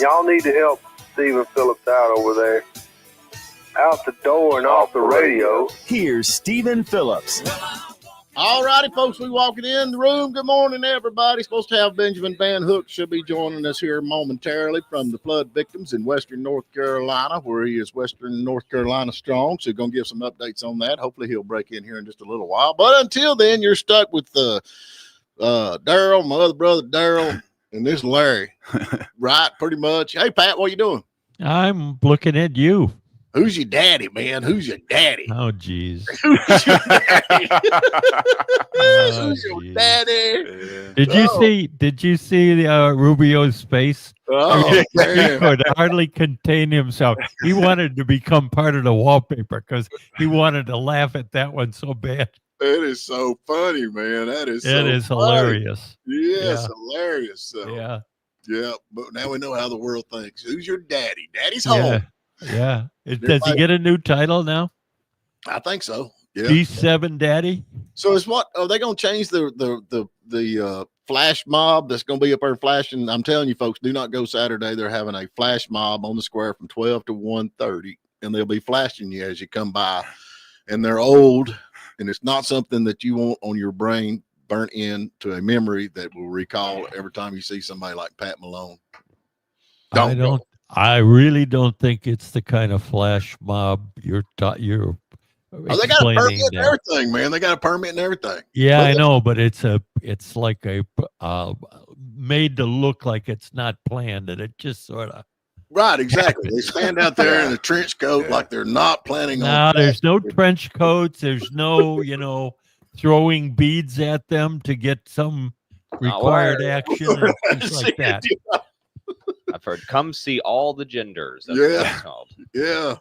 Y'all need to help Stephen Phillips out over there. Out the door and off the radio. Here's Stephen Phillips. All righty, folks, we walking in the room. Good morning, everybody. Supposed to have Benjamin Vanhook should be joining us here momentarily from the flood victims in Western North Carolina, where he is Western North Carolina strong. So going to give some updates on that. Hopefully he'll break in here in just a little while. But until then, you're stuck with Daryl, my other brother Daryl, and this Larry. Right, pretty much. Hey, Pat, what you doing? I'm looking at you. Who's your daddy, man? Who's your daddy? Oh, geez. Who's your daddy? Who's your daddy? Did you see the Rubio's face? Oh, He man. could hardly contain himself. He wanted to become part of the wallpaper because he wanted to laugh at that one so bad. That is so funny, man. That is so It is funny. hilarious. Yes, Yeah. hilarious. So, Yeah. But now we know how the world thinks. Who's your daddy? Daddy's home. Yeah. Does he get a new title now? I think so. Yeah. G7 Daddy? So is what are they going to change the flash mob that's going to be up there flashing? I'm telling you, folks, do not go Saturday. They're having a flash mob on the square from 12 to 1:30, and they'll be flashing you as you come by. And they're old, and it's not something that you want on your brain burnt into a memory that will recall every time you see somebody like Pat Malone. I really don't think it's the kind of flash mob you're Oh, they got a permit and now. everything, man. They got a permit and everything. Yeah, I know, but it's like a made to look like it's not planned, and it just sort of Right, exactly. They stand out there in a trench coat like they're not planning on. No, there's no trench coats. There's no, throwing beads at them to get some required action and things like that. I've heard, come see all the genders. That's what it's called. Yeah.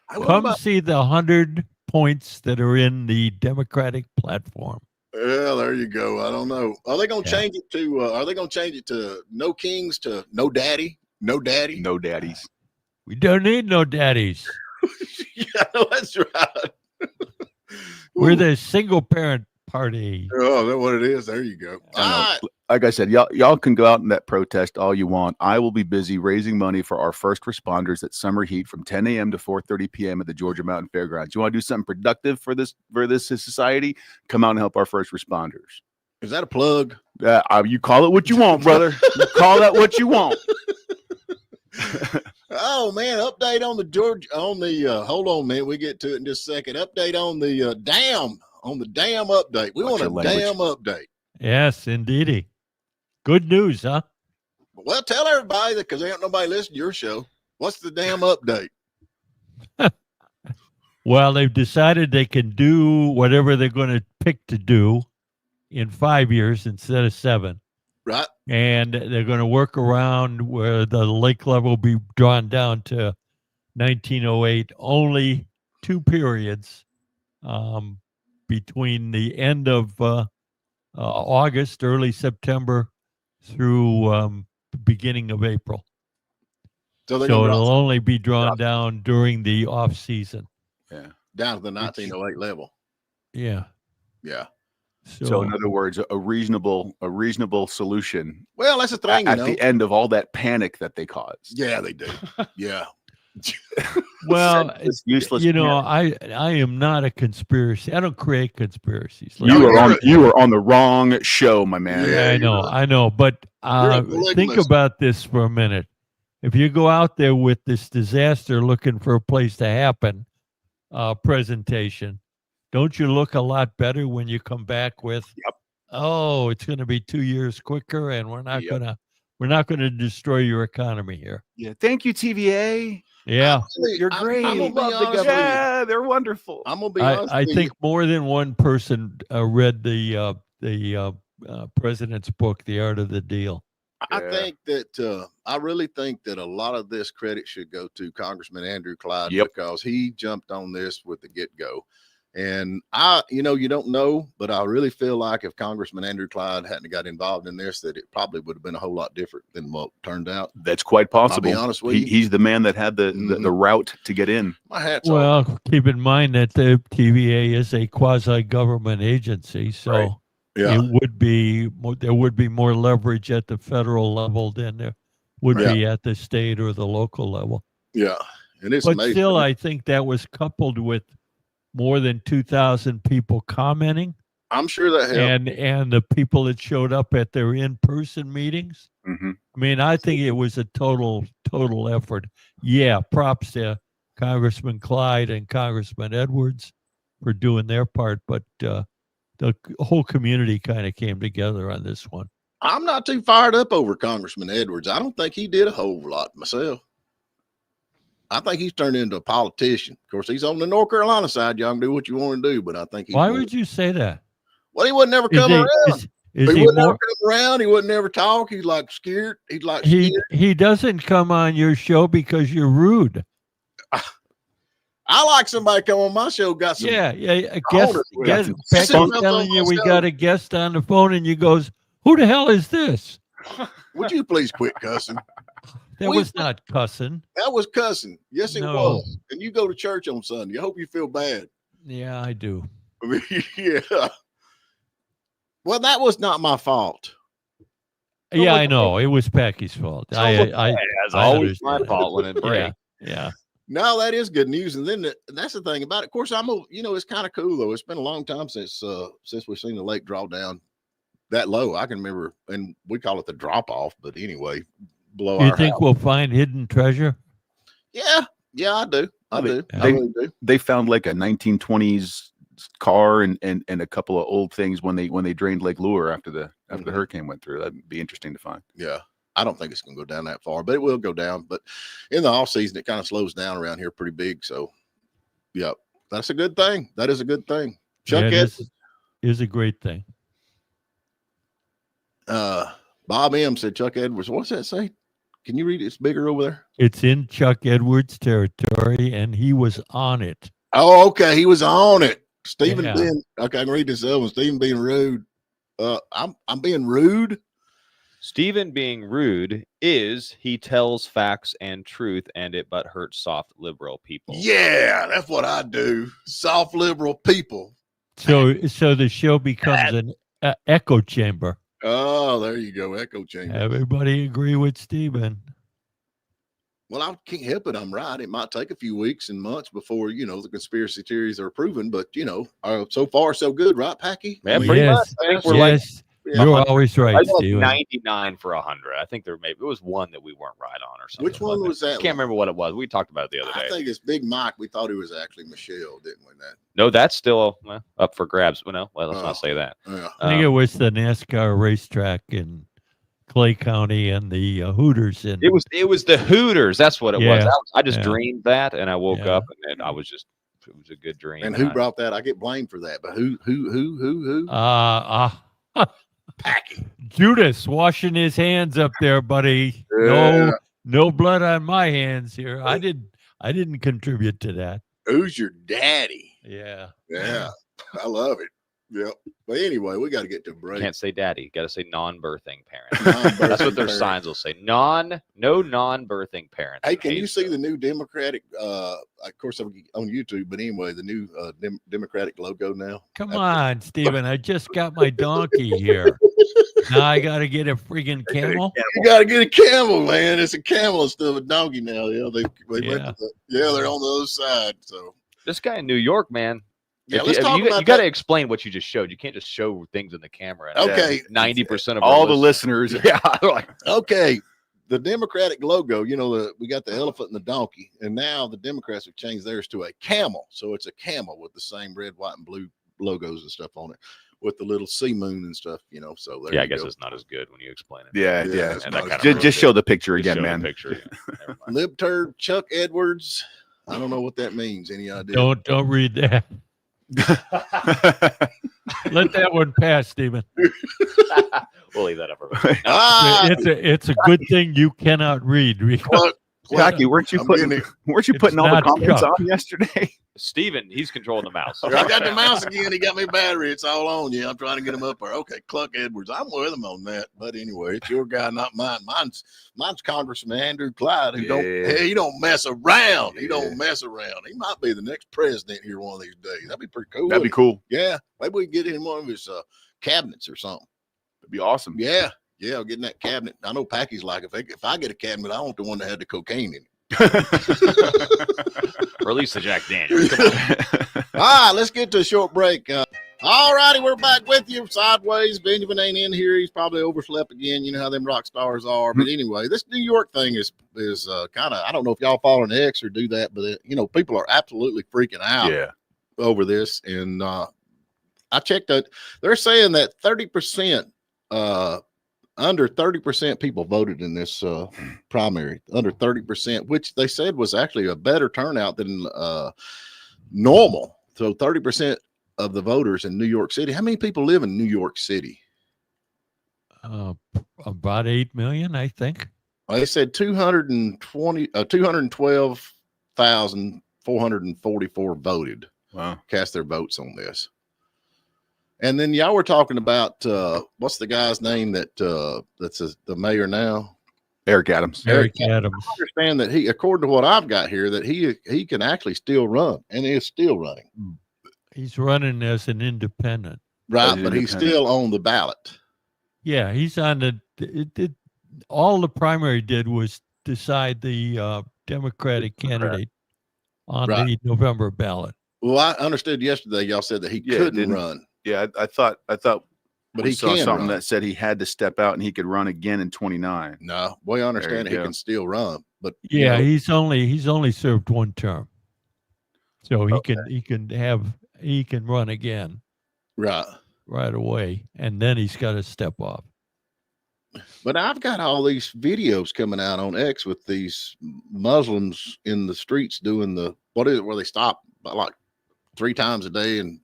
Come see the 100 points that are in the Democratic platform. Yeah, there you go. I don't know. Are they going to change it to? Are they going to change it to no kings to no daddy? No daddy. No daddies. We don't need no daddies. Yeah, that's right. We're the single parent party. Oh, that's what it is. There you go. All right. Like I said, y'all can go out in that protest all you want. I will be busy raising money for our first responders at summer heat from 10 a.m. to 4:30 p.m. at the Georgia Mountain Fairgrounds. You want to do something productive for this society? Come out and help our first responders. Is that a plug? You call it what you want, brother. You call that what you want. Oh man, update on the hold on, man. We get to it in just a second. Update on the dam update. We want a dam update. Yes, indeedy. Good news, huh? Well, tell everybody that because ain't nobody listening to your show. What's the damn update? Well, they've decided they can do whatever they're going to pick to do in 5 years instead of 7. Right. And they're going to work around where the lake level will be drawn down to 1908, only 2 periods between the end of August, early September through beginning of April. So it'll only be drawn down during the off season. Yeah. Down to the 1908 level. Yeah. Yeah. So in other words, a reasonable solution. Well, that's the thing. At the end of all that panic that they caused. Yeah, they do. Yeah. Well, it's useless. I am not a conspiracy. I don't create conspiracies. You are on the wrong show, my man. Yeah, I know. But think about this for a minute. If you go out there with this disaster looking for a place to happen presentation, don't you look a lot better when you come back with, oh, it's going to be 2 years quicker, and we're not going to destroy your economy here. Yeah, thank you, TVA. Yeah, you're great. Yeah, they're wonderful. I'm gonna be honest. I think more than one person read the president's book, The Art of the Deal. I think that I really think that a lot of this credit should go to Congressman Andrew Clyde because he jumped on this with the get-go. And you don't know, but I really feel like if Congressman Andrew Clyde hadn't got involved in this, that it probably would have been a whole lot different than what turned out. That's quite possible. I'll be honest with you. He's the man that had the route to get in. My hat's off. Keep in mind that the TVA is a quasi-government agency, so there would be more leverage at the federal level than there would be at the state or the local level. Yeah. And it's but amazing. Still, I think that was coupled with more than 2,000 people commenting. I'm sure that helped. And the people that showed up at their in-person meetings. Mm-hmm. I mean, I think it was a total effort. Yeah, props to Congressman Clyde and Congressman Edwards for doing their part, but the whole community kind of came together on this one. I'm not too fired up over Congressman Edwards. I don't think he did a whole lot myself. I think he's turned into a politician. Of course, he's on the North Carolina side. Y'all can do what you want to do, but I think Why would you say that? Well, he wouldn't never come around. He wouldn't never come around. He wouldn't never talk. He's like scared. He's like scared. He doesn't come on your show because you're rude. I like somebody come on my show. Got some. Yeah. Becky's telling you we got a guest on the phone, and you goes, "Who the hell is this?" Would you please quit cussing? That was not cussing. That was cussing. Yes, it was. And you go to church on Sunday. I hope you feel bad. Yeah, I do. I mean, yeah. Well, that was not my fault. Yeah, I know. It was Packy's fault. It's always my fault when it breaks. Yeah. No, that is good news. And then that's the thing about it. Of course, it's kind of cool though. It's been a long time since we've seen the lake draw down that low. I can remember, and we call it the drop off, but anyway, below. You think we'll find hidden treasure? Yeah, I do. I really do. They found like a 1920s car and a couple of old things when they drained Lake Lure after the hurricane went through. That'd be interesting to find. Yeah. I don't think it's going to go down that far, but it will go down. But in the off season, it kind of slows down around here pretty big. So, yeah, that's a good thing. That is a good thing. Chuck Edwards is a great thing. Bob M said Chuck Edwards. What's that say? Can you read it? It's bigger over there. It's in Chuck Edwards' territory, and he was on it. Oh, okay. He was on it. Stephen being okay. I can read this other one. Stephen being rude. I'm being rude. Stephen being rude is he tells facts and truth, and it but hurts soft liberal people. Yeah, that's what I do. Soft liberal people. So the show becomes an echo chamber. Oh, there you go, echo chamber. Everybody agree with Stephen. Well, I can't help it. I'm right. It might take a few weeks and months before the conspiracy theories are proven, but so far so good, right, Packy? Yeah, pretty much. I think we're you're always right, Steve. 99 for 100. I think it was one that we weren't right on or something. Which one was that? I can't remember what it was. We talked about it the other day. I think it's Big Mike. We thought it was actually Michelle, didn't we? No, that's still up for grabs. Let's not say that. Yeah. I think it was the NASCAR racetrack in Clay County and the Hooters. And it was the Hooters. That's what it was. I just dreamed that, and I woke up, and it was a good dream. And who brought that? I get blamed for that, but who? Packy. Judas washing his hands up there, buddy. No blood on my hands here. I didn't contribute to that. Who's your daddy? Yeah. I love it. Yep. But anyway, we got to get to a break. Can't say daddy. Got to say non-birthing parent. That's what their signs will say. No non-birthing parents. Hey, can you see the new Democratic? Of course, I'm on YouTube, but anyway, the new Democratic logo now. Come on, Stephen. I just got my donkey here. Now I got to get a friggin' camel. You got to get a camel, man. It's a camel instead of a donkey now. They're on the other side. So this guy in New York, man. Yeah, let's talk about you got to explain what you just showed. You can't just show things in the camera. Okay. 90% of all the listeners. Yeah. Okay. The Democratic logo, we got the elephant and the donkey, and now the Democrats have changed theirs to a camel. So it's a camel with the same red, white, and blue logos and stuff on it, with the little sea moon and stuff, So there I guess it's not as good when you explain it. Yeah. And just show the picture again, man. Libturd Chuck Edwards. I don't know what that means. Any idea? Don't read that. Let that one pass, Stephen. We'll leave that up. It's a good thing you cannot read. Jackie, weren't you putting all the comments on yesterday? Steven, he's controlling the mouse. I got the mouse again. He got me battery. It's all on. Yeah, I'm trying to get him up there. Okay, Cluck Edwards. I'm with him on that. But anyway, it's your guy, not mine. Mine's Congressman Andrew Clyde, who he don't mess around. He don't mess around. He might be the next president here one of these days. That'd be pretty cool. That'd be cool. Yeah, maybe we can get him one of his cabinets or something. That'd be awesome. Yeah. Yeah, getting that cabinet. I know Packy's like, if I get a cabinet, I want the one that had the cocaine in it. Release the Jack Daniels. Come on. All right, let's get to a short break. All righty, we're back with you sideways. Benjamin ain't in here. He's probably overslept again. You know how them rock stars are. But anyway, this New York thing is kind of, I don't know if y'all follow an X or do that, but people are absolutely freaking out over this. And I checked out, they're saying that 30%, under 30% people voted in this primary, under 30%, which they said was actually a better turnout than normal. So 30% of the voters in New York City. How many people live in New York City? About 8 million, I think. Well, they said 212,444 voted. Wow. Cast their votes on this. And then y'all were talking about what's the guy's name that's the mayor now? Eric Adams. Eric Adams. I understand that he, according to what I've got here, that he can actually still run and is still running. He's running as an independent. Right, but he's still on the ballot. Yeah, he's on the all the primary did was decide the Democratic candidate on the November ballot. Well, I understood yesterday y'all said that he couldn't run. Yeah, I thought, but he saw can something run. that said he had to step out and he could run again in 29. No, boy, I understand he can still run, but yeah, he's only served one term, so he can run again, right away, and then he's got to step off. But I've got all these videos coming out on X with these Muslims in the streets doing where they stop like 3 times a day and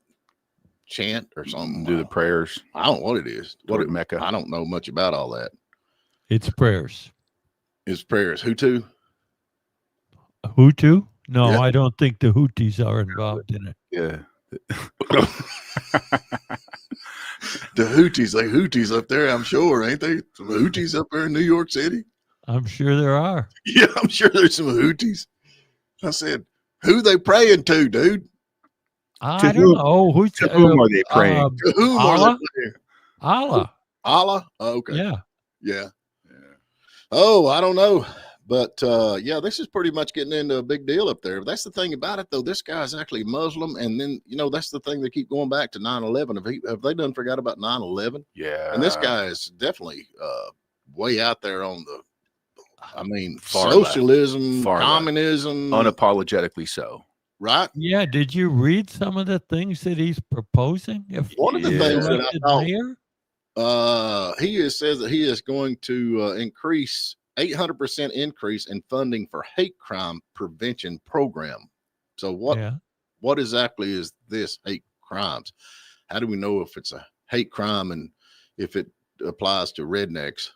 chant or something. Do the prayers. I don't know what it is. Mecca. I don't know much about all that. It's prayers. It's prayers. Hutu? No, yeah. I don't think the Houthis are involved in it. Yeah. The Houthis up there, I'm sure, ain't they? Some Houthis up there in New York City? I'm sure there are. Yeah, I'm sure there's some Houthis. I said, who they praying to, dude? I don't know. To whom are they praying? To whom are they praying? Allah. Allah? Oh, okay. Yeah. Oh, I don't know. But, this is pretty much getting into a big deal up there. That's the thing about it, though. This guy's actually Muslim. And then, that's the thing they keep going back to 9/11. Have they done forgot about 9/11? Yeah. And this guy is definitely way out there on far socialism, left. communism. Unapologetically so. Right? Yeah. Did you read some of the things that he's proposing? One of the things that I thought, he says that he is going to increase 800% increase in funding for hate crime prevention program. So what exactly is this hate crimes? How do we know if it's a hate crime and if it applies to rednecks?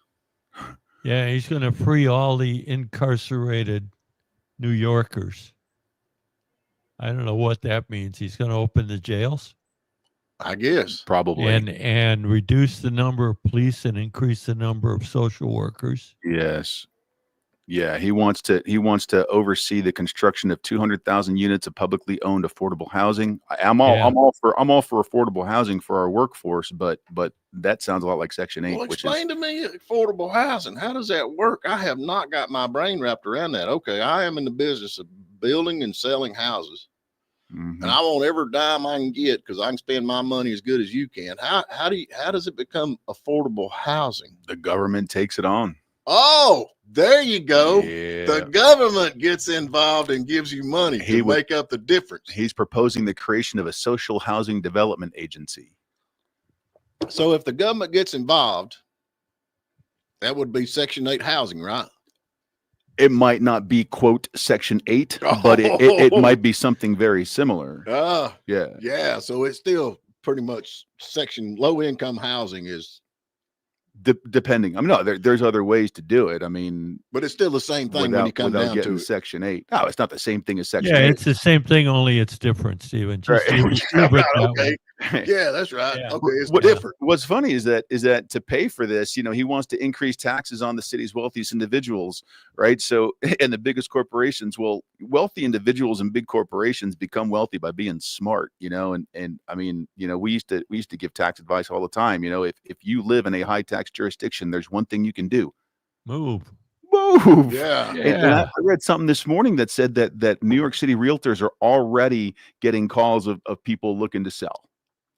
Yeah, he's going to free all the incarcerated New Yorkers. I don't know what that means. He's going to open the jails, I guess. Probably. And reduce the number of police and increase the number of social workers. Yes. Yeah, he wants to oversee the construction of 200,000 units of publicly owned affordable housing. I'm all for affordable housing for our workforce, but that sounds a lot like Section 8. Well, explain to me affordable housing. How does that work? I have not got my brain wrapped around that. Okay, I am in the business of building and selling houses. Mm-hmm. And I want every dime I can get because I can spend my money as good as you can. How does it become affordable housing? The government takes it on. Oh, there you go. Yeah. The government gets involved and gives you money to make up the difference. He's proposing the creation of a social housing development agency. So if the government gets involved, that would be Section 8 housing, right? It might not be, quote, Section 8, but it might be something very similar. Yeah. So it's still pretty much low-income housing is. Depending. There's other ways to do it. But it's still the same thing when you come down to Section 8. No, it's not the same thing as Section 8. Yeah, it's the same thing, only it's different, Stephen. Just leave it that way. Yeah, that's right. Yeah. Okay, it's What- different. What's funny is that to pay for this, he wants to increase taxes on the city's wealthiest individuals, right? So, and the biggest corporations. Well, wealthy individuals and big corporations become wealthy by being smart, and I mean, we used to give tax advice all the time. If you live in a high tax jurisdiction, there's one thing you can do: Move. move. Yeah. And I read something this morning that said that New York City realtors are already getting calls of people looking to sell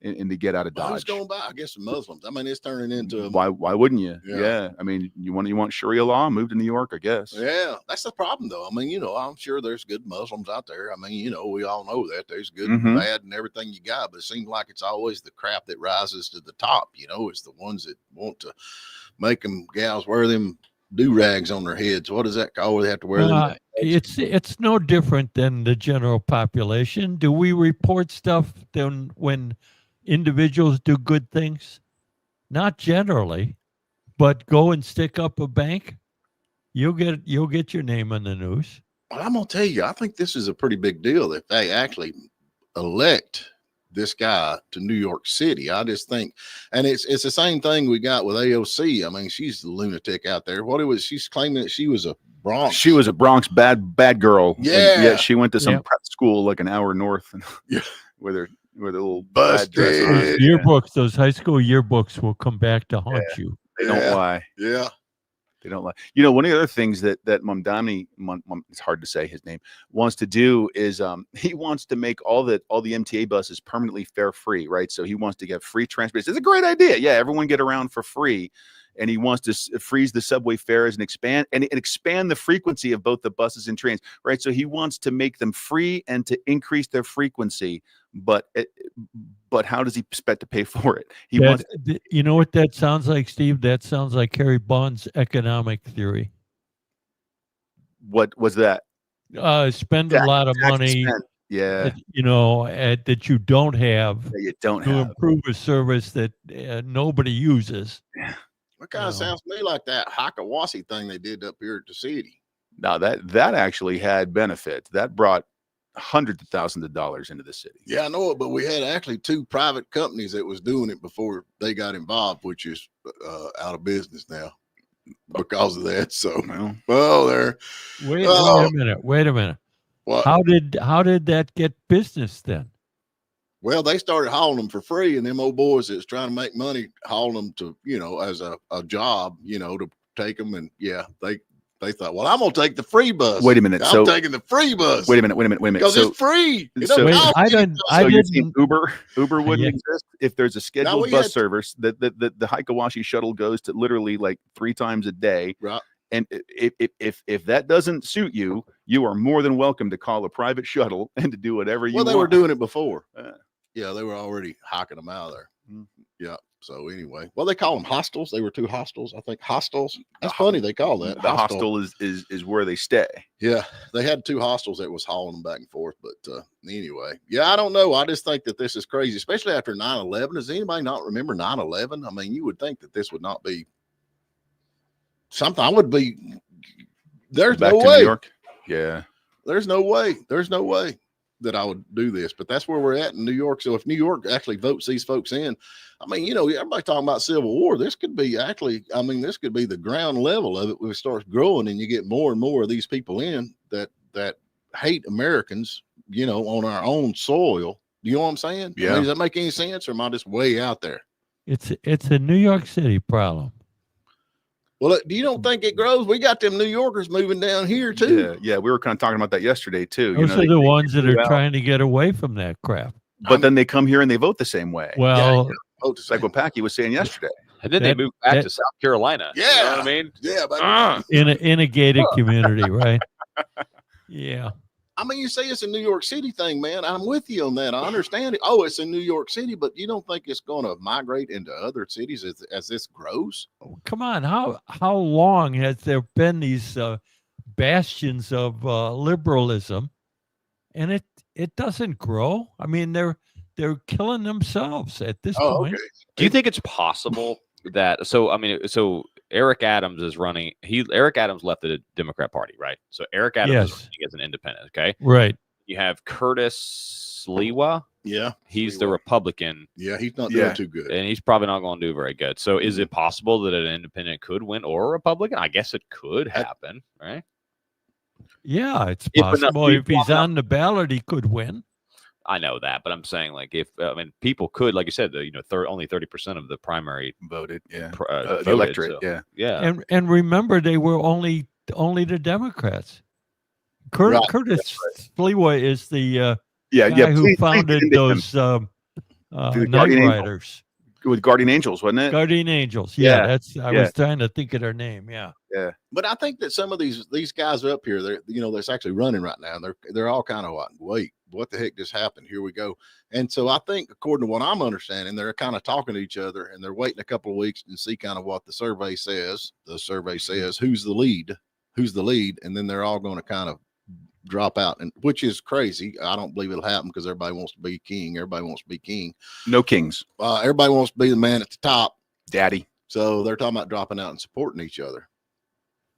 and to get out of Who's Dodge. going by? I guess the Muslims. I mean, it's turning into Why wouldn't you? Yeah. I mean, you want Sharia law? Move to New York, I guess. Yeah, that's the problem, though. I mean, I'm sure there's good Muslims out there. I mean, we all know that there's good Mhm. and bad and everything you got, but it seems like it's always the crap that rises to the top. It's the ones that want to make them gals wear them do-rags on their heads. What is that called? They have to wear them. It's no different than the general population. Do we report stuff then when individuals do good things? Not generally, but go and stick up a bank, you'll get your name in the news. Well, I'm gonna tell you, I think this is a pretty big deal if they actually elect this guy to New York City. I just think, and it's the same thing we got with AOC. I mean, she's the lunatic out there. She's claiming that she was a Bronx. She was a Bronx bad girl. And Yeah. she went to some Yep. prep school like an hour north, Yeah. with her little Busted. bad dress on. Yearbooks, those high school yearbooks will come back to haunt you. They don't Yeah. lie. Yeah. They don't lie. One of the other things that Mamdani, it's hard to say his name, wants to do is he wants to make all the MTA buses permanently fare free, right? So he wants to get free transportation. It's a great idea. Yeah, everyone get around for free. And he wants to freeze the subway fares and expand the frequency of both the buses and trains, right? So he wants to make them free and to increase their frequency. But how does he expect to pay for it? You know what that sounds like, Steve? That sounds like Harry Bond's economic theory. What was that? Spend a lot of money, Expense. Yeah, that you don't have that you don't to have. improve a service that nobody uses. What kind of sounds to me like that Hakawasi thing they did up here at the city. Now that actually had benefits. That brought hundreds of thousands of dollars into the city. Yeah, I know it, but we had actually two private companies that was doing it before they got involved, which is out of business now because of that. So, there. Wait a minute. What? How did that get business then? Well, they started hauling them for free, and them old boys that's trying to make money hauling them to, as a job, to take them. And they thought, well, I'm gonna take the free bus. Wait a minute. I'm taking the free bus. Wait a minute. Because it's free. It doesn't Wait, cost I anything. didn't. Uber wouldn't Yeah. exist if there's a scheduled we bus had- service that the Haikawashi shuttle goes to literally like 3 times a day. Right. And if that doesn't suit you, you are more than welcome to call a private shuttle and to do whatever you Well, want. they were doing it before. Yeah. Yeah, they were already hocking them out of there. Mhm. Yeah. So anyway, well, they call them hostels. They were 2 hostels, I think. Hostels. That's funny. They call that The hostel is where they stay. Yeah, they had 2 hostels that was hauling them back and forth. But anyway, yeah, I don't know. I just think that this is crazy, especially after 9/11. Does anybody not remember 9/11? I mean, you would think that this would not be something. I would be. There's Back no to way. New York. Yeah. There's no way. There's no way that I would do this. But that's where we're at in New York. So if New York actually votes these folks in, I mean, everybody talking about Civil War. This could be this could be the ground level of it when it starts growing and you get more and more of these people in that hate Americans, on our own soil. You know what I'm saying? Yeah. I mean, does that make any sense, or am I just way out there? It's a New York City problem. Well, do you don't think it grows? We got them New Yorkers moving down here too. Yeah. We were kind of talking about that yesterday too. Those are they the ones that are out. trying to get away from that crap. But then they come here and they vote the same way. Well, It's like what Packy was saying yesterday. And then they moved back that- to South Carolina. You know what I mean? Yeah, but in a gated community, right? Yeah. I mean, you say it's a New York City thing, man. I'm with you on that. I understand it. Oh, it's in New York City, but you don't think it's going to migrate into other cities as this grows? Come on, how long has there been these bastions of liberalism, and it doesn't grow? I mean, they're killing themselves at this point. Okay. Do you think it's possible that so Eric Adams is running. Eric Adams left the Democrat Party, right? So Eric Adams is running as an independent. Okay, Right. You have Curtis Lewa Yeah. He's the Republican. Yeah, he's not doing too good. And he's probably not going to do very good. So is it possible that an independent could win or a Republican? I guess it could happen, right? Yeah, it's possible. If he's on the ballot, he could win. I know that, but I'm saying like if people could, like you said, only 30% of the primary voted, the electorate, And remember, they were only the Democrats. Curtis Flewa is the guy who founded those Night Riders with Guardian Angels, wasn't it? Guardian Angels, I was trying to think of their name, yeah. But I think that some of these guys up here, that's actually running right now. They're all kind of like, wait, what the heck just happened? Here we go. And so I think, according to what I'm understanding, they're kind of talking to each other, and they're waiting a couple of weeks and see kind of what the survey says. The survey says who's the lead, and then they're all going to kind of drop out, and which is crazy. I don't believe it'll happen because everybody wants to be king. No kings. Everybody wants to be the man at the top, daddy. So they're talking about dropping out and supporting each other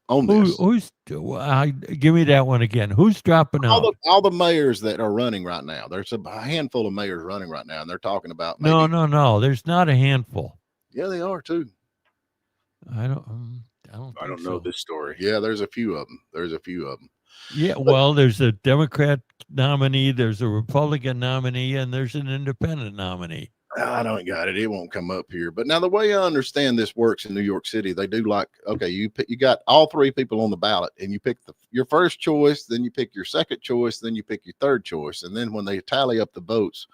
on this. Give me that one again. Who's dropping out? All the mayors that are running right now. There's a handful of mayors running right now, and they're talking about no. There's not a handful. Yeah, they are too. I don't know this story. Yeah, there's a few of them. Yeah, well, there's a Democrat nominee, there's a Republican nominee, and there's an independent nominee. I don't got it. It won't come up here. But now the way I understand this works in New York City, they do like, okay, you got all three people on the ballot, and you pick your first choice, then you pick your second choice, then you pick your third choice, and then when they tally up the votes,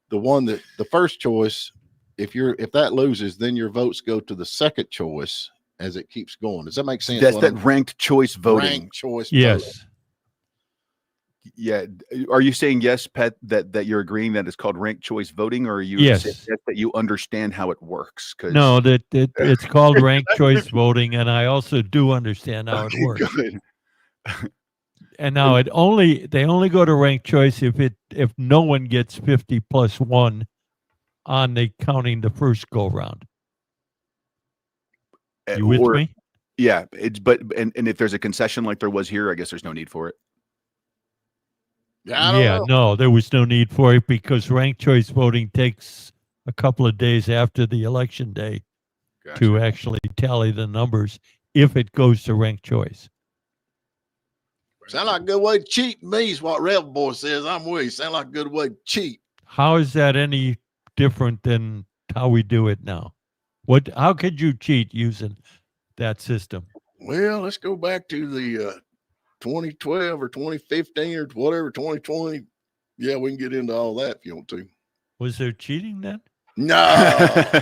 the first choice, if that loses, then your votes go to the second choice as it keeps going. Does that make sense? That's that ranked choice voting. Ranked choice yes. voting. Yeah. Are you saying yes, Pat, that you're agreeing that it's called ranked choice voting, or are you saying that you understand how it works? No, that it's called ranked choice voting, and I also do understand how it works. Good. And now they only go to ranked choice if no one gets 50 plus 1 on the counting the first go round. You with me? Yeah, and if there's a concession like there was here, I guess there's no need for it. No, there was no need for it because ranked choice voting takes a couple of days after the election day to actually tally the numbers if it goes to ranked choice. Sound like a good way to cheat me is what Rebel Boy says. I'm with you. Sound like a good way to cheat. How is that any different than how we do it now? How could you cheat using that system? Well, let's go back to the 2012 or 2015 or whatever, 2020. Yeah, we can get into all that if you want to. Was there cheating then? No,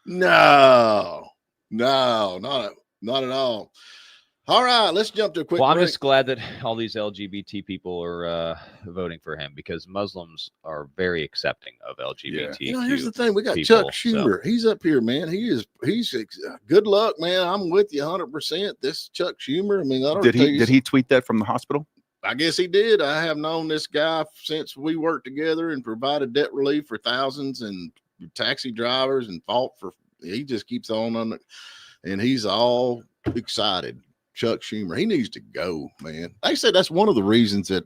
no, not at all. All right, let's jump to a quick break. I'm just glad that all these LGBT people are voting for him because Muslims are very accepting of LGBT. Here's the thing: we got Chuck Schumer. He's up here, man. He's good luck, man. I'm with you 100%. This Chuck Schumer. I mean, did he tweet that from the hospital? I guess he did. I have known this guy since we worked together and provided debt relief for thousands and taxi drivers and fought for. He just keeps on it, and he's all excited. Chuck Schumer, he needs to go, man. They said that's one of the reasons that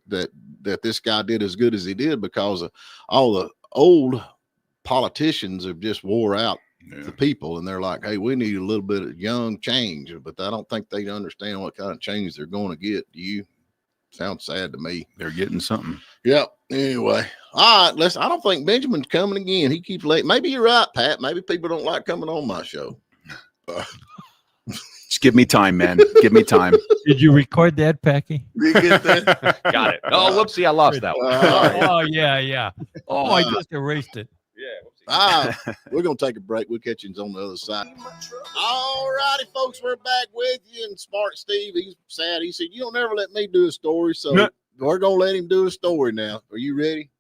this guy did as good as he did because of all the old politicians have just wore out the people, and they're like, hey, we need a little bit of young change, but I don't think they understand what kind of change they're going to get. Do you? Sounds sad to me. They're getting something. Yep. Anyway, all right. I don't think Benjamin's coming again. He keeps late. Maybe you're right, Pat. Maybe people don't like coming on my show. Just give me time, man. Give me time. Did you record that, Packy? You get that? Got it. Oh, whoopsie. I lost that one. Oh, yeah. Oh, I just erased it. Yeah. We're going to take a break. We'll catch you on the other side. All righty, folks. We're back with you. And Smart Steve, he's sad. He said, you don't ever let me do a story. So we're going to let him do a story now. Are you ready?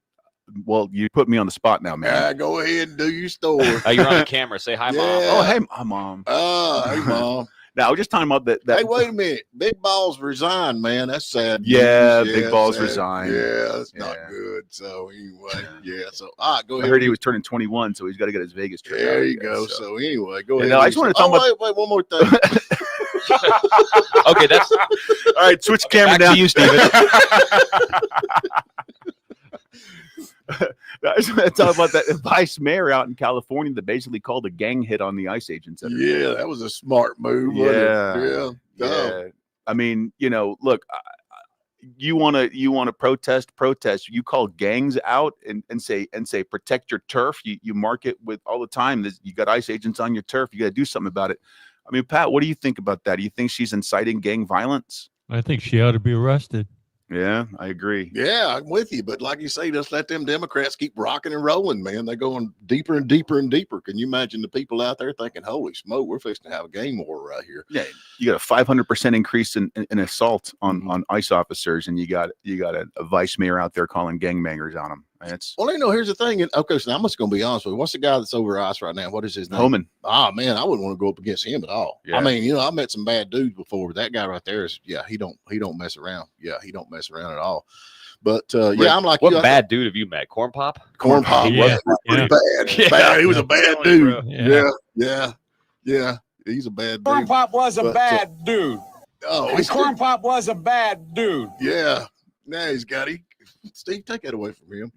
Well, you put me on the spot now, man. Go ahead and do your story. You're on the camera. Say hi, Mom. Oh, hey, Mom. Hey, Mom. Now, we're just talking about that. Hey, wait a minute. Big Balls resigned, man. That's sad. Yeah, Big Balls resigned. Yeah, that's not good. So, anyway, So, all right, go ahead. I heard he was turning 21, so he's got to get his Vegas trip. There you go. So, anyway, go ahead. No, I just want to talk about. Wait, one more thing. Okay, that's all right. Switch the camera back down. to you, Steven. Talk about that vice mayor out in California that basically called a gang hit on the ICE agents. Yeah, that was a smart move. Yeah. I mean, look, you want to protest. You call gangs out and say protect your turf. You mark it with all the time. You got ICE agents on your turf. You got to do something about it. I mean, Pat, what do you think about that? Do you think she's inciting gang violence? I think she ought to be arrested. Yeah, I agree. Yeah, I'm with you. But like you say, just let them Democrats keep rocking and rolling, man. They're going deeper and deeper and deeper. Can you imagine the people out there thinking, holy smoke, we're fixing to have a gang war right here? Yeah, you got a 500% increase in assault on ICE officers, and you got a vice mayor out there calling gangbangers on them. Well, here's the thing. Okay, so I'm just going to be honest with you. What's the guy that's over ICE right now? What is his name? Homan. Oh, man, I wouldn't want to go up against him at all. Yeah. I mean, I met some bad dudes before. That guy right there is, he don't mess around. Yeah, he don't mess around at all. But, I'm like, what bad dude have you met? Corn Pop? Corn Pop was pretty bad. Bad. He was a bad dude. Yeah. He's a bad dude. Corn Pop was a bad dude. Oh, Corn Pop was a bad dude. Yeah. Now he's got Steve, take that away from him.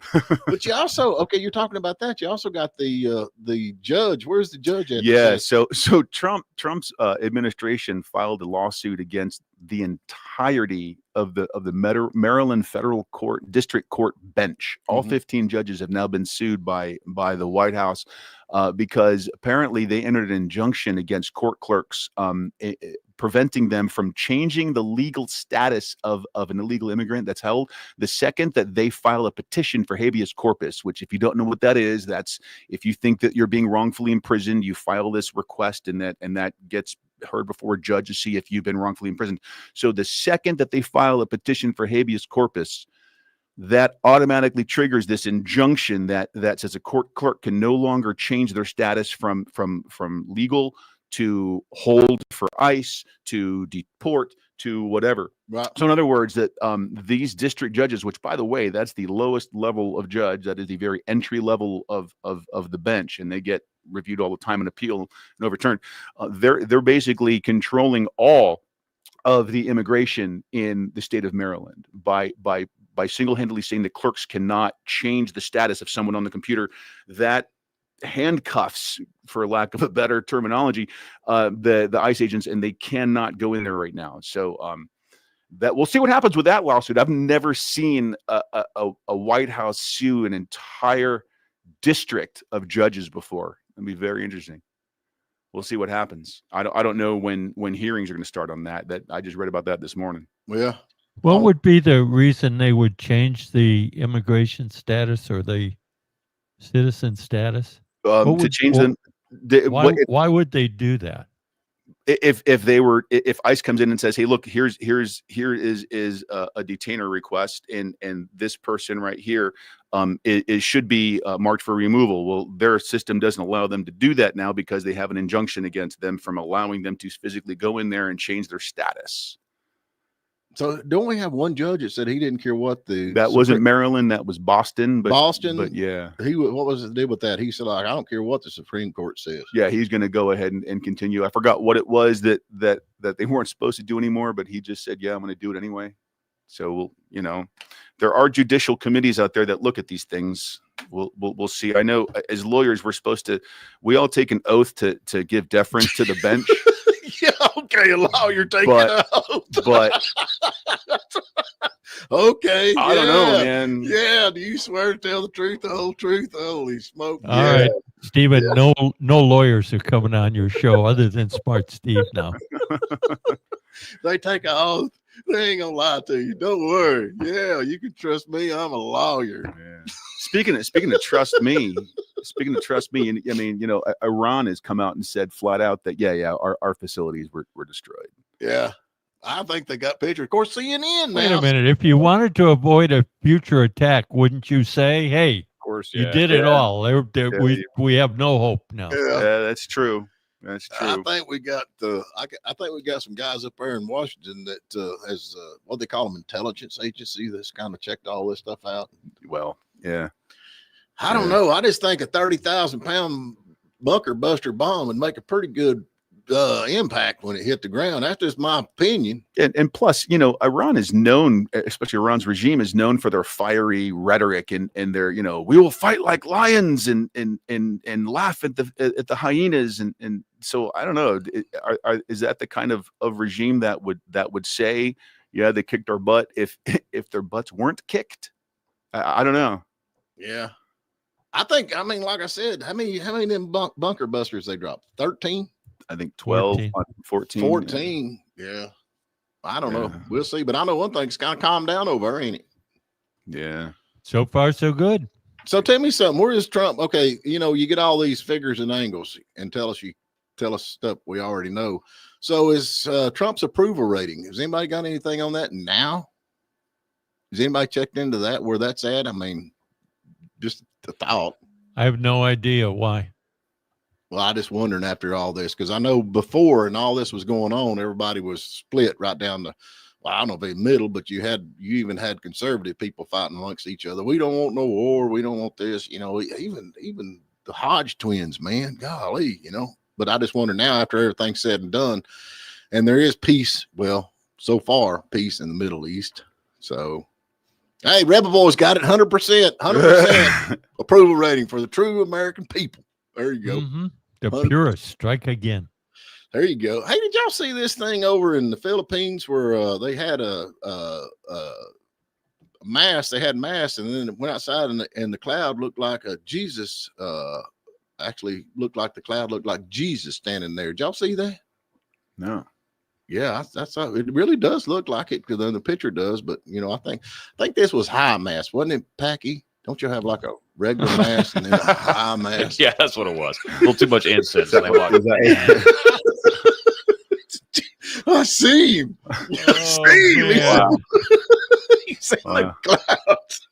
But you also, you're talking about that. You also got the judge. Where's the judge at? Yeah, so Trump's administration filed a lawsuit against the entirety of the Maryland Federal Court District Court bench. All 15 judges have now been sued by the White House because apparently they entered an injunction against court clerks preventing them from changing the legal status of an illegal immigrant that's held the second that they file a petition for habeas corpus, which, if you don't know what that is, that's if you think that you're being wrongfully imprisoned, you file this request and that gets heard before a judge to see if you've been wrongfully imprisoned. So the second that they file a petition for habeas corpus, that automatically triggers this injunction that says a court clerk can no longer change their status from legal to hold for ICE, to deport, to whatever. Right. So in other words, that these district judges, which by the way, that's the lowest level of judge, that is the very entry level of the bench, and they get reviewed all the time and appeal and overturned. They're basically controlling all of the immigration in the state of Maryland by single-handedly saying the clerks cannot change the status of someone on the computer. That handcuffs, for lack of a better terminology, the ICE agents, and they cannot go in there right now. So that we'll see what happens with that lawsuit. I've never seen a White House sue an entire district of judges before. It'll be very interesting. We'll see what happens. I don't know when hearings are going to start on that. That I just read about that this morning. Yeah. What would be the reason they would change the immigration status or the citizen status? To change them. Why would they do that? If ICE comes in and says, hey, look, here is a detainer request, and this person right here it should be marked for removal. Well, their system doesn't allow them to do that now because they have an injunction against them from allowing them to physically go in there and change their status. So don't we have one judge that said he didn't care what that wasn't Maryland, that was Boston. But yeah, what was the deal with that? He said, like, I don't care what the Supreme Court says. Yeah, he's going to go ahead and continue. I forgot what it was that they weren't supposed to do anymore, but he just said, yeah, I'm going to do it anyway. So, there are judicial committees out there that look at these things. We'll see. I know as lawyers, we all take an oath to give deference to the bench. Yeah, okay, a lawyer taking an oath. But okay, I don't know, man. Yeah, do you swear to tell the truth, the whole truth? Holy smoke! All right, Stephen. No lawyers are coming on your show other than Smart Steve now. They take an oath. They ain't gonna lie to you. Don't worry. Yeah, you can trust me. I'm a lawyer. Yeah. Speaking of trust me, and I mean, Iran has come out and said flat out that our facilities were destroyed. Yeah, I think they got pictures. Of course, CNN. Wait a minute. If you wanted to avoid a future attack, wouldn't you say, "Hey, of course, you did it all. We have no hope now." Yeah, that's true. That's true. I think we got some guys up there in Washington that has what they call them, intelligence agency that's kind of checked all this stuff out. Well, yeah. I don't know. I just think a 30,000-pound bunker buster bomb would make a pretty good impact when it hit the ground. That's just my opinion. And plus, you know, Iran is known, especially Iran's regime is known for their fiery rhetoric and their, you know, we will fight like lions and laugh at the hyenas. And so I don't know, is that the kind of regime that would say, yeah, they kicked our butt if their butts weren't kicked? I don't know. Yeah. I mean, like I said, how many of them bunker busters they dropped? 13? I think 12, 14. 14. Yeah. I don't know. We'll see. But I know one thing's kind of calmed down over there, ain't it? Yeah. So far, so good. So tell me something. Where is Trump? Okay, you know, you get all these figures and angles and tell us stuff we already know. So is Trump's approval rating? Has anybody got anything on that now? Has anybody checked into that, where that's at? I mean, just the thought. I have no idea why. Well, I just wondering after all this, because I know before and all this was going on, everybody was split right down the, well, I don't know if it's middle, but you even had conservative people fighting amongst each other. We don't want no war. We don't want this, you know, even the Hodge twins, man, golly, you know. But I just wonder now, after everything's said and done, and there is peace, well, so far, peace in the Middle East. So, hey, Rebel Boys got it 100% approval rating for the true American people. There you go. Mm-hmm. The purest strike again. There you go. Hey, did y'all see this thing over in the Philippines where they had a mass? They had mass, and then it went outside, and the cloud looked like a Jesus. Actually, looked like the cloud looked like Jesus standing there. Did y'all see that? No. Yeah, that's it. Really does look like it, because then the picture does. But you know, I think this was high mass, wasn't it, Packy? Don't you have like a regular mass and then a high mass? Yeah, that's what it was. A little too much incense. And they walked. I see him. I see him. Wow. He's in the clouds.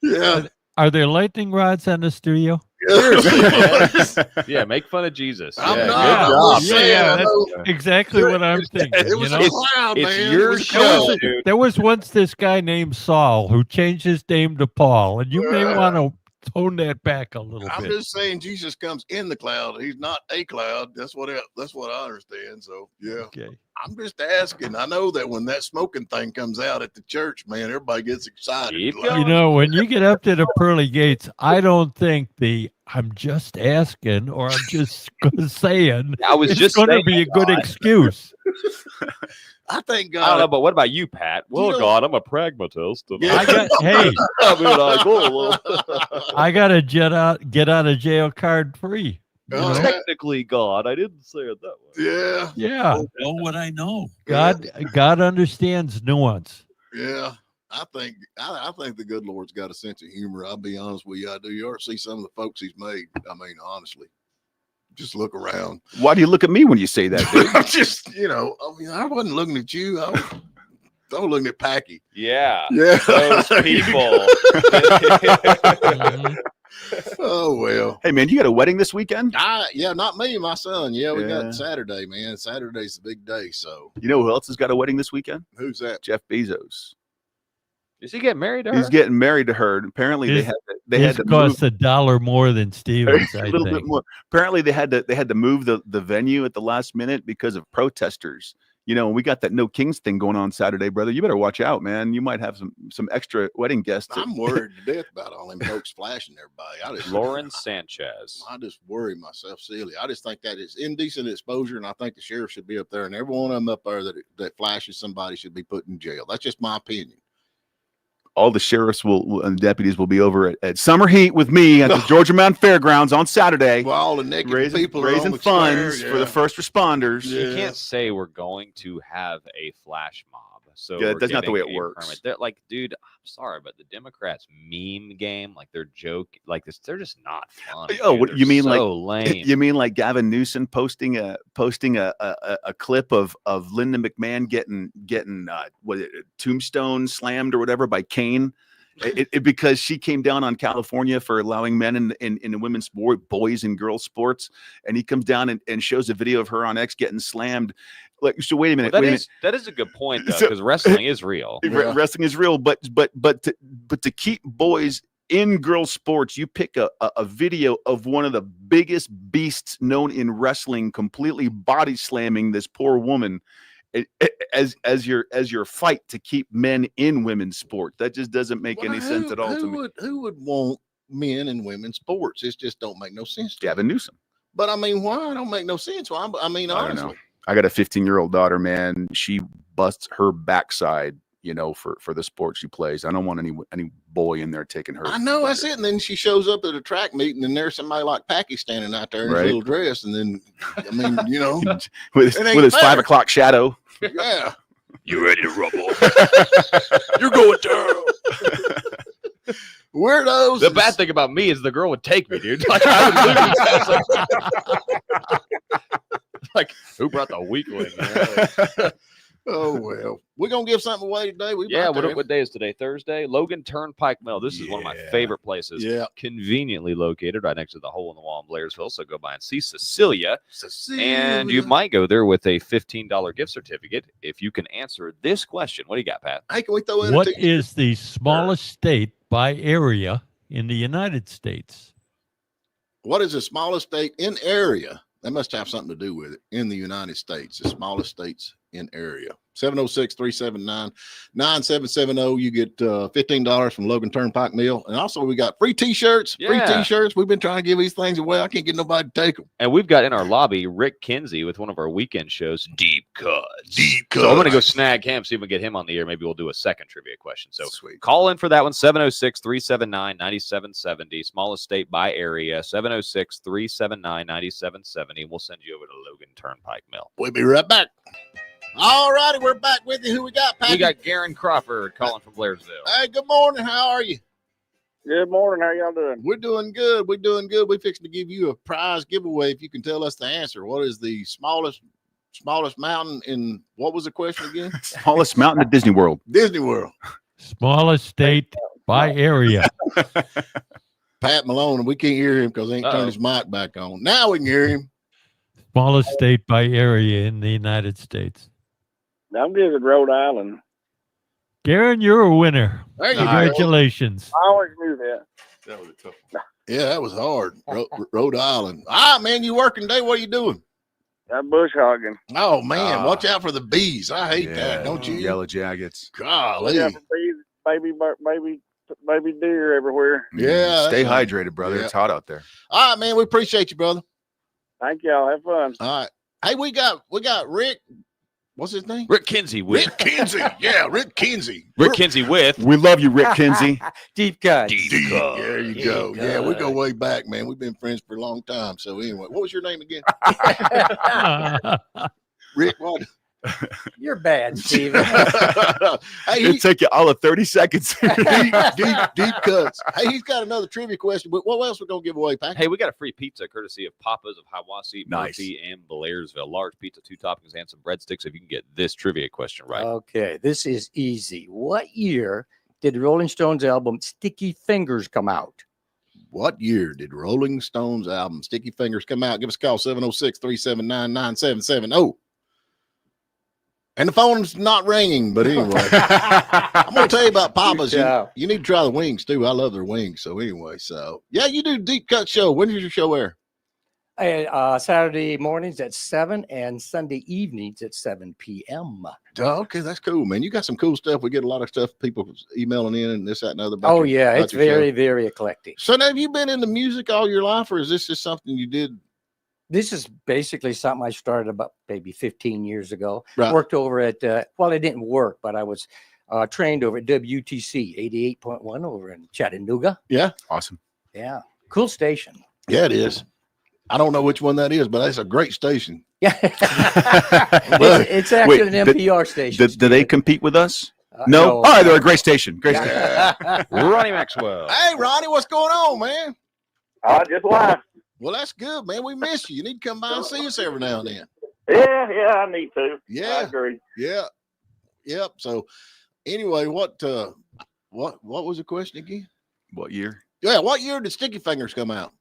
Yeah. Are there lightning rods on the studio? Yeah, make fun of Jesus. I'm Yeah, not. good job. Yeah, that's exactly what I'm thinking. It was you a know? cloud, It's man. your It was a show, cloud. dude. There was once this guy named Saul who changed his name to Paul, and you may want to tone that back a little I'm bit. just saying Jesus comes in the cloud. He's not a cloud. That's what I understand. So yeah. Okay. I'm just asking. I know that when that smoking thing comes out at the church, man, everybody gets excited. Keep Like, You know, when you get up to the pearly gates, I don't think I'm just asking or I'm just saying I was it's just going to saying, be a good God. excuse. I think I don't know, God. but what about you, Pat? Well, know- God, I'm a pragmatist. And Yeah. I got a get out of jail card free. You Oh, know? technically, God, I didn't say it that way. Yeah. Yeah, Know what I know. God understands nuance. Yeah. I think the good Lord's got a sense of humor. I'll be honest with you. I do. You ought to see some of the folks he's made. I mean, honestly, just look around. Why do you look at me when you say that, dude? I'm just, you know, I mean, I wasn't looking at you. I was looking at Packy. Yeah, Yeah. those people. Mhm. Oh, well. Hey, man, you got a wedding this weekend? Yeah, not me, my son. Yeah, we Yeah. got Saturday, man. Saturday's the big day. So You know who else has got a wedding this weekend? who's that? Jeff Bezos. Is he getting married to her? He's getting married to her. Apparently, His- they had This to move costs $1 more than Stevens, a I little bit think. more. Apparently, they had to move the venue at the last minute because of protesters. You know, we got that No Kings thing going on Saturday, brother. You better watch out, man. You might have some extra wedding guests. I'm worried to death about all them folks flashing everybody. Lauren Sanchez. I just worry myself silly. I just think that is indecent exposure, and I think the sheriff should be up there, and every one of them up there that flashes somebody should be put in jail. That's just my opinion. All the sheriffs and deputies will be over at Summer Heat with me at the Georgia Mountain Fairgrounds on Saturday, Well, all the naked people are on raising the funds square, for the first responders. Yeah. You can't say we're going to have a flash mob. So Yeah, we're that's not the way getting it a works. permit. They're like, dude, I'm sorry, but the Democrats meme game, like their joke, like this, they're just not fun. Oh, dude. what They're you mean, so lame. You mean like Gavin Newsom posting a clip of Linda McMahon getting tombstone slammed or whatever by Kane? Because she came down on California for allowing men in the women's sport, boys and girls sports, and he comes down and shows a video of her on X getting slammed. Like, so wait a minute, Well, that is a good point though, So- because wrestling is real. Yeah. Wrestling is real, but to keep boys in girl sports, you pick a video of one of the biggest beasts known in wrestling completely body slamming this poor woman as your fight to keep men in women's sport. That just doesn't make any sense at all to me. Who would want men in women's sports? It just don't make no sense. Gavin Newsom. But I mean, why? It don't make no sense. Well, honestly. I don't know. I got a 15-year-old daughter, man. She busts her backside, for the sport she plays. I don't want any boy in there taking her. I know, that's it. And then she shows up at a track meeting, and there's somebody like Packy standing out there in his little dress. And then, I mean, with his 5 o'clock shadow. Yeah. You ready to rumble? You're going down. Weirdos. The bad thing about me is the girl would take me, dude. Like, I would lose. Like, who brought the weakling? Oh, well. We're going to give something away today. What day is today? Thursday? Logan Turnpike Mill. This is one of my favorite places. Yeah. Conveniently located right next to the hole in the wall in Blairsville. So go by and see Cecilia. And you might go there with a $15 gift certificate if you can answer this question. What do you got, Pat? Hey, can we throw in What is the smallest state by area in the United States? What is the smallest state in area? That must have something to do with it. In the United States, the smallest states in area. 706-379-9770. You get $15 from Logan Turnpike Mill. And also we got free t-shirts. Yeah. Free t-shirts. We've been trying to give these things away. I can't get nobody to take them. And we've got in our lobby Rick Kinsey with one of our weekend shows, Deep Cuts. Deep Cuts. So I'm going to go snag him, see if we can get him on the air. Maybe we'll do a second trivia question. So Sweet. Call in for that one, 706-379-9770. Smallest state by area, 706-379-9770. We'll send you over to Logan Turnpike Mill. We'll be right back. All righty, we're back with you. Who we got, Pat? We got Garen Crawford calling from Blairsville. Hey, good morning. How are you? Good morning. How y'all doing? We're doing good. We're doing good. We're fixing to give you a prize giveaway if you can tell us the answer. What is the smallest mountain in, what was the question again? Smallest mountain at Disney World. Disney World. Smallest state by area. Pat Malone, we can't hear him because he ain't turned his mic back on. Now we can hear him. Smallest state by area in the United States. I'm good at Rhode Island. Garen, you're a winner. There you Congratulations. I always knew that. That was a tough one. Yeah, that was hard. Rhode Island. Ah, man, you working today? What are you doing? I'm bush hogging. Oh, man, watch out for the bees. I hate that, don't you? Yellow jackets. Golly. Yeah, baby deer everywhere. Yeah. Stay hydrated, brother. Yeah. It's hot out there. All right, man, we appreciate you, brother. Thank y'all. Have fun. All right. Hey, we got Rick. What's his name? Rick Kinsey with. Rick Kinsey. Yeah, Rick Kinsey. Rick Kinsey with. We love you, Rick Kinsey. Deep cuts. There you go. Yeah, we go way back, man. We've been friends for a long time. So anyway, what was your name again? Rick, what? You're bad, Steven. Hey, It'll take you all of 30 seconds. deep cuts. Hey, he's got another trivia question. But what else we gonna give away, Pat? Hey, we got a free pizza courtesy of Papa's of Hiwassee, Nice. Murphy, and Blairsville. Large pizza, 2 toppings, and some breadsticks if you can get this trivia question right. Okay, this is easy. What year did the Rolling Stones album Sticky Fingers come out? What year did Rolling Stones album Sticky Fingers come out? Give us a call, 706-379-9770. And the phone's not ringing, but anyway. I'm going to tell you about Papa's. You need to try the wings, too. I love their wings. So anyway, yeah, you do Deep Cut show. When does your show air? Saturday mornings at 7 and Sunday evenings at 7 p.m. Okay, that's cool, man. You got some cool stuff. We get a lot of stuff, people emailing in and this, that, and other. Oh, yeah, it's very, very eclectic. So now, have you been into music all your life, or is this just something you did? This is basically something I started about maybe 15 years ago. Right. Worked over at, well, it didn't work, but I was trained over at WTC 88.1 over in Chattanooga. Yeah. Awesome. Yeah. Cool station. Yeah, it is. I don't know which one that is, but it's a great station. Yeah. it's actually an NPR station. Do they compete with us? No. Oh, they're a great station. Great station. Ronnie Maxwell. Hey, Ronnie, what's going on, man? Just live. Well, that's good, man. We miss you. You need to come by and see us every now and then. Yeah, I need to. Yeah. I agree. Yeah. Yep. So anyway, what was the question again? What year? Yeah, what year did Sticky Fingers come out?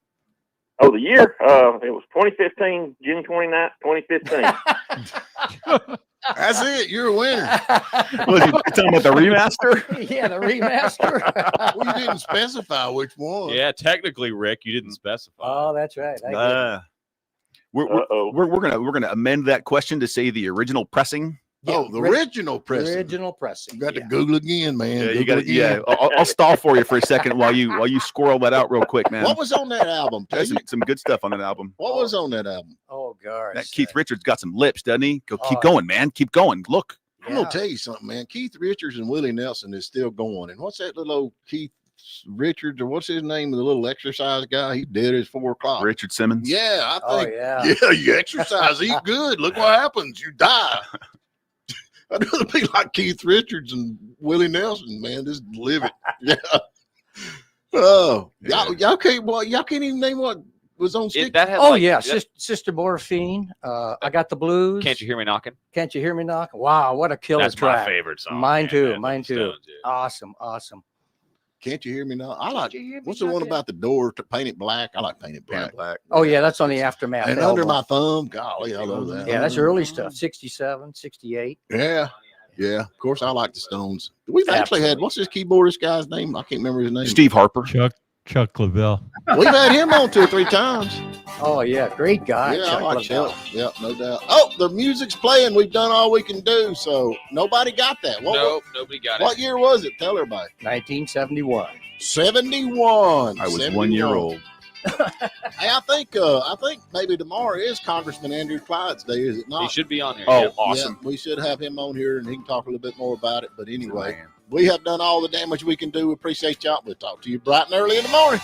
Oh, the year? It was 2015, June 29th, 2015. That's it. You're a winner. Was he talking about the remaster? Yeah, the remaster. Well, you didn't specify which one. Yeah, technically, Rick, you didn't specify. Oh, that's right. I get it. We're gonna amend that question to say the original pressing. Oh, the original pressing. Original pressing. You got to Google again, man. Yeah, you Google got to. again. Yeah, I'll stall for you for a second while you squirrel that out real quick, man. What was on that album? There's some good stuff on that album. What was on that album? Oh, gosh. That Keith Richards got some lips, doesn't he? Keep going, man. Keep going. Look. I'm gonna tell you something, man. Keith Richards and Willie Nelson is still going. And what's that little old Keith Richards, or what's his name? The little exercise guy. He dead at 4 o'clock. Richard Simmons. Yeah, I think. yeah. You exercise, eat good. Look what happens. You die. I'd rather be like Keith Richards and Willie Nelson, man. Just live it. Yeah. Oh, y'all can't even name what was on stick. Sister Morphine. I got the blues. Can't you hear me knocking? Can't you hear me knocking? Wow, what a killer That's track. my favorite song. Mine too. Yeah, Mine too. Stones, yeah. Awesome. Can't you hear me now? I like. What's the one about the door to paint it black? I like paint it black. Oh yeah, that's on the Aftermath. And album. Under My Thumb. Golly, I love that. Yeah, that's early stuff. 67, 68. Yeah. Of course, I like the Stones. We've actually had, what's this keyboardist guy's name? I can't remember his name. Steve Harper. Chuck Lavelle. We've had him on 2 or 3 times. Oh yeah, great guy. Yeah, I like Chuck. Yeah, no doubt. Oh, the music's playing. We've done all we can do. So nobody got that. Nope, nobody got it. What year was it? Tell everybody. 1971. 71. I was 1 year old. Hey, I think maybe tomorrow is Congressman Andrew Clyde's day, is it not? He should be on here. Oh, yeah. awesome. Yeah, we should have him on here and he can talk a little bit more about it. But anyway, we have done all the damage we can do. We appreciate y'all. We'll talk to you bright and early in the morning.